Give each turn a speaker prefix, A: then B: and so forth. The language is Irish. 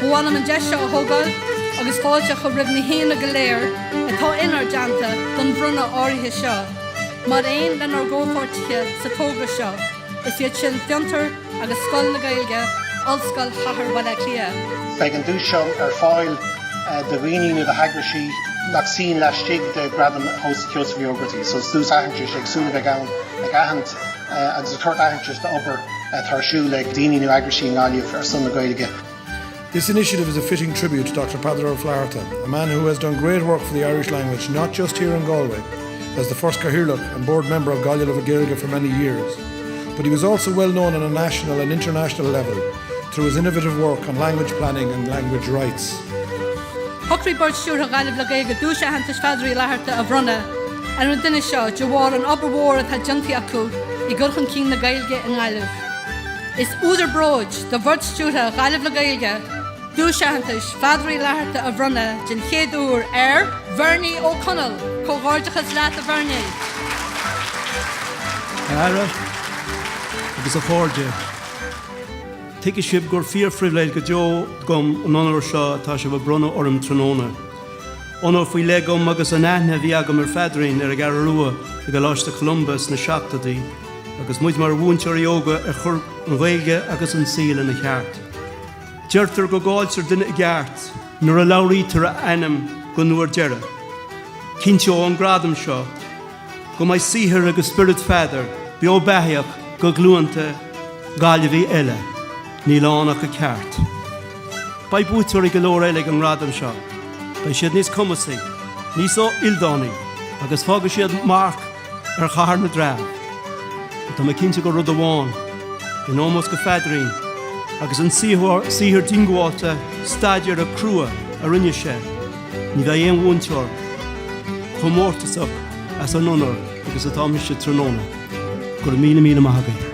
A: Bhuanam an deise a thógáil agus fáilte chu ribh na héana go léir atá inar deanta don bhrunna áirithe seo. Mar aon den ar ggófortithe sa tógra seo, is iad sin diontar agus scoil na Gaeilge, ollscoil chathair bhaile clia.
B: Beag an dúis seo ar fáil de riíú de hagraí nach sín leis stig de gradam host Kyoto so dús ahantis ag súla bheith ann ag ahant agus a tuairt ahantis de obair tarsú le daoine agrasí ngáliú ar son na Gaeilge.
C: This initiative is a fitting tribute to Dr. Pheadair Fhlatharta, a man who has done great work for the Irish language, not just here in Galway, as the first Cathaoirleach and board member of Gaeilge of Gaeilge for many years, but he was also well known on a national and international level through his innovative work on language planning and language rights.
A: Huckry Bird Stewart Gaeilge of Gaeilge dúise Aitheantais Pheadair Fhlatharta a bhrunna, an an duine seo de bhar an obair a diontaí acu I gcurchan cín na Gaeilge in Gaillimh. Is údar bróid de bhord Stewart Gaeilge of Gaeilge dúise Aitheantais Pheadair Fhlatharta a bhrunna den chéad úr Bernie O'Connell, cóghardachas leat a Bernie.
D: Ara, agus a chóirde. Take sib gur fíor frihleil go deo gom an onar seo tá se bh brunna orm tróna. Onar faoi le gom agus an aithne bhí agam ar Pheadairn ar a gar rua i go láiste Columbus na seachtaí, agus muid mar bhúntear ioga ar chur an Gaeilge agus an síl in na cheart. Deirtar go gáiltear duine I gceart, nuair a labhraítear a ainm go nuair deire. Cinnteó an gradam seo, go mai sihir agus spirit Pheadair, beo betheach go glúanta Gaillimhí eile, ní lánach a ceart. Ba bútear I go leor eile an gradam seo, ba siad níos cumasaí, níos ó ildánaí, agus fága siad marc ar chahar na drabh. Tá mai cinnte go rud amháin, in ómos go Pheadairn, agus an sihir dingáilte staidir a crua a rinne sé, ní bheith éon bhúntear, chomórtasach as an onar agus atá mis sé tróna, gur míle maithagaí.